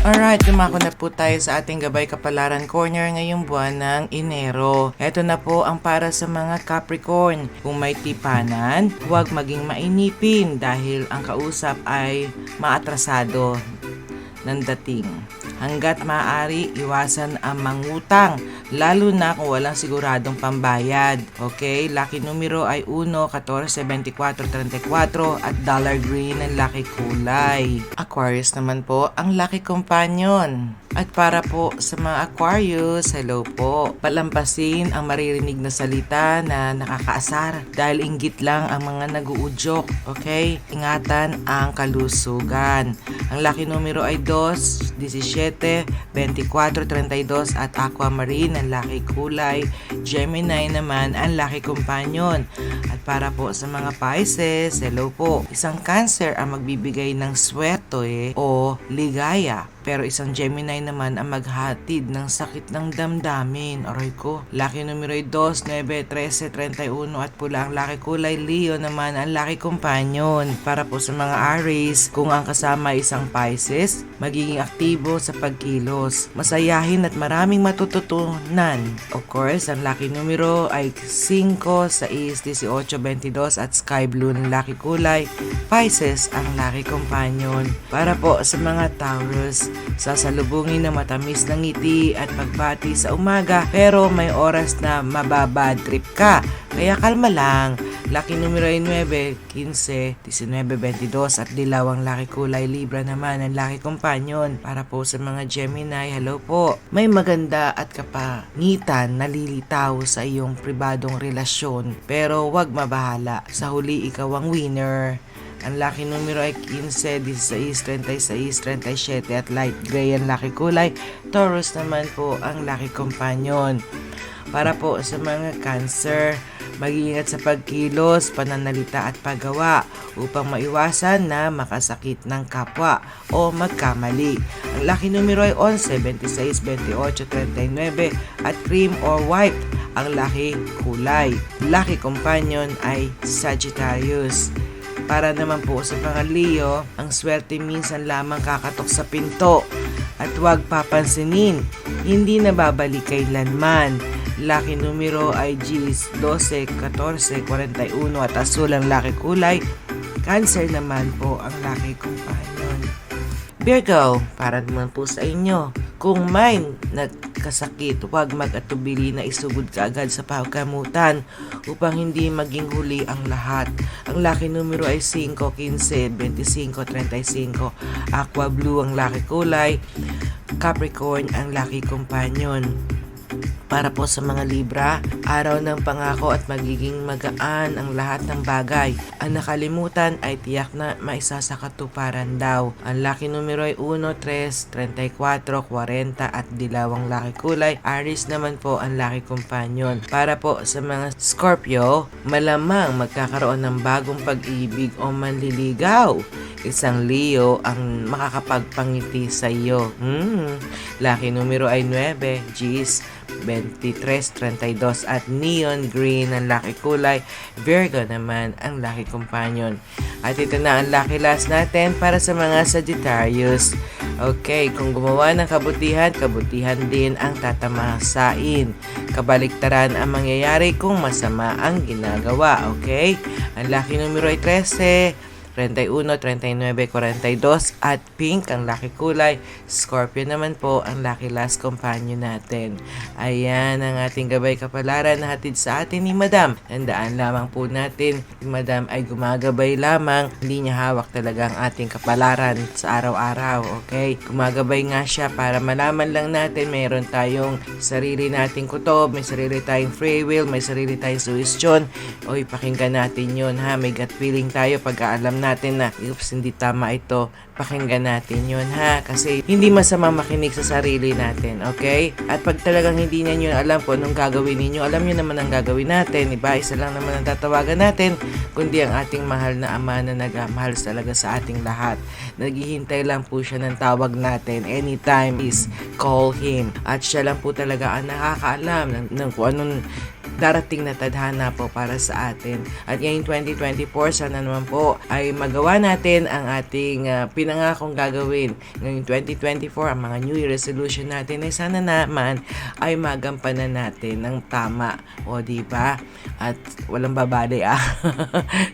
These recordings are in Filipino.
Alright, dumako na po tayo sa ating Gabay Kapalaran Corner ngayong buwan ng Enero. Ito na po ang para sa mga Capricorn. Kung may tipanan, huwag maging mainipin dahil ang kausap ay maatrasado ng dating. Hanggat maaari, iwasan ang mangutang, lalo na kung walang siguradong pambayad. Okay, lucky numero ay 1, 14, 24, 34 at dollar green ang lucky kulay. Aquarius naman po ang lucky companion. At para po sa mga Aquarius, hello po. Palampasin ang maririnig na salita na nakakaasar dahil inggit lang ang mga nag-uudyok. Okay? Ingatan ang kalusugan. Ang lucky numero ay 2, 17, 24, 32 at aquamarine ang lucky kulay. Gemini naman ang lucky companion. At para po sa mga Pisces, hello po. Isang Cancer ang magbibigay ng swerte o ligaya. Pero isang Gemini naman ang maghatid ng sakit ng damdamin. Aray ko. Lucky numero ay 2, 9, 13, 31 at pula ang lucky kulay. Leo naman ang lucky companion. Para po sa mga Aries, kung ang kasama ay isang Pisces, magiging aktibo sa pagkilos. Masayahin at maraming matututunan. Of course, ang lucky numero ay 5, 6, 18, 22 at sky blue ng lucky kulay. Pisces ang lucky companion. Para po sa mga Taurus, sasalubungin ng matamis na ngiti at pagbati sa umaga pero may oras na mababad trip ka. Kaya kalma lang. Lucky numero ay 9, 15, 19, 22 at dilaw ang lucky kulay. Libra naman ang lucky companion. Para po sa mga Gemini, hello po. May maganda at kapangitan na lilitaw sa iyong pribadong relasyon pero wag mabahala. Sa huli, ikaw ang winner. Ang lucky numero ay 15, 16, 36, 37 at light gray ang lucky kulay. Taurus naman po ang lucky companion. Para po sa mga Cancer, mag-iingat sa pagkilos, pananalita at paggawa upang maiwasan na makasakit ng kapwa o magkamali. Ang lucky numero ay 11, 26, 28, 39 at cream or white ang lucky kulay. Lucky companion ay Sagittarius. Para naman po sa mga Leo, ang swerte minsan lamang kakatok sa pinto at huwag papansinin, hindi nababalik kailanman. Lucky numero ay Gs, 12, 14, 41 at asul ang lucky kulay. Cancer naman po ang lucky companion. Virgo, para naman po sa inyo, kung may nagkasakit, huwag mag-atubili na isugod ka agad sa pagkamutan upang hindi maging huli ang lahat. Ang lucky numero ay 5, 15, 25, 35. Aqua blue ang lucky kulay. Capricorn ang lucky companion. Para po sa mga Libra, araw ng pangako at magiging magaan ang lahat ng bagay. Ang nakalimutan ay tiyak na maisa sa katuparan daw. Ang lucky numero ay 1, 3, 34, 40 at dilaw ang lucky kulay. Aries naman po ang lucky companion. Para po sa mga Scorpio, malamang magkakaroon ng bagong pag-ibig o manliligaw. Isang Leo ang makakapagpangiti sa iyo. Lucky numero ay 9, Gs, 23, 32 at neon green ang lucky kulay. Virgo naman ang lucky companion. At ito na ang lucky last natin para sa mga Sagittarius. Okay, kung gumawa ng kabutihan, kabutihan din ang tatamasain. Kabaliktaran ang mangyayari kung masama ang ginagawa. Okay? Ang lucky numero ay 13, 31, 39, 42 at pink ang lucky kulay. Scorpio naman po ang lucky last companion natin. Ayan ang ating Gabay Kapalaran na hatid sa atin ni Madam. Tandaan lamang po natin, si Madam ay gumagabay lamang. Hindi niya hawak talaga ang ating kapalaran sa araw-araw. Okay? Gumagabay nga siya para malaman lang natin mayroon tayong sarili nating kutob, may sarili tayong free will, may sarili tayong suggestion. O ipakinggan natin yun ha. May gut feeling tayo pag-aalam natin na oops, hindi tama ito, pakinggan natin yun ha. Kasi hindi masama makinig sa sarili natin, okay? At pag talagang hindi ninyo alam po anong gagawin ninyo, alam nyo naman ang gagawin natin. Iba, isa lang naman ang tatawagan natin, kundi ang ating mahal na Ama na nagmahal talaga sa ating lahat. Naghihintay lang po siya ng tawag natin. Anytime is call Him. At siya lang po talaga ang nakakaalam ng kung anong darating na tadhana po para sa atin. At ngayong 2024, sana naman po ay magawa natin ang ating pinangakong gagawin. Ngayong 2024, ang mga New Year resolution natin ay sana naman ay magampanan natin ng tama. O, diba? At walang babali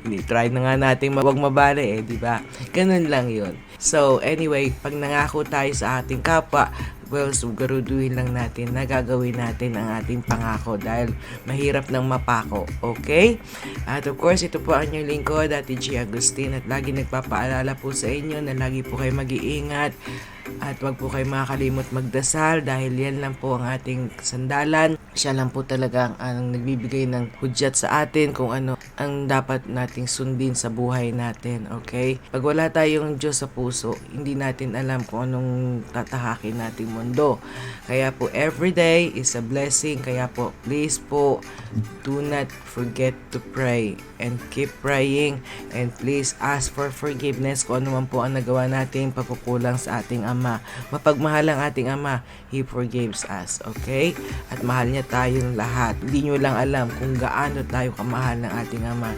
Hindi, try na nga natin wag mabali diba? Ganun lang yun. So, anyway, pag nangako tayo sa ating kapwa, well, sugaruduhin lang natin na gagawin natin ang ating pangako dahil mahirap nang mapako, okay? At of course, ito po ang inyong lingkod, Ate G. Agustin, at lagi nagpapaalala po sa inyo na lagi po kayo mag-iingat at wag po kayo makakalimot magdasal dahil yan lang po ang ating sandalan. Siya lang po talaga ang nagbibigay ng hudyat sa atin kung ano ang dapat nating sundin sa buhay natin, okay? Pag wala tayong Diyos sa puso, hindi natin alam kung anong tatahakin nating mundo. Kaya po, everyday is a blessing. Kaya po, please po, do not forget to pray and keep praying, and please ask for forgiveness kung ano man po ang nagawa nating pagkukulang sa ating Ama. Mapagmahal ang ating Ama, He forgives us, okay? At mahal niya tayong lahat. Hindi nyo lang alam kung gaano tayo kamahal ng ating Ama.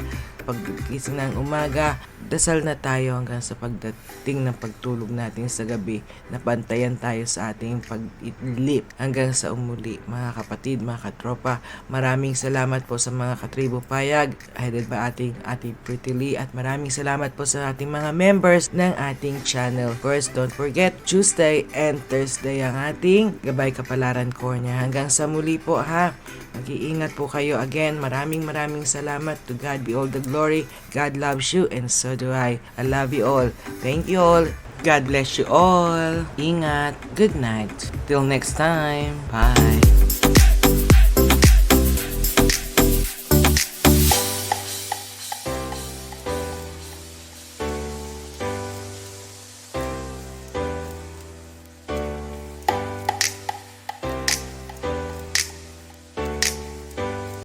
Paggising ng umaga, dasal na tayo hanggang sa pagdating ng pagtulog natin sa gabi, na pantayan tayo sa ating pag-ilip hanggang sa umuli. Mga kapatid, mga katropa, maraming salamat po sa mga katribo payag headed by ating Ate Pretty Lee, at maraming salamat po sa ating mga members ng ating channel. Of course, don't forget, Tuesday and Thursday ang ating Gabay Kapalaran Corner. Hanggang sa muli po ha. Mag-iingat po kayo again. Maraming salamat. To God be all the glory. God loves you and so do I. I love you all. Thank you all. God bless you all. Ingat. Good night. Till next time. Bye.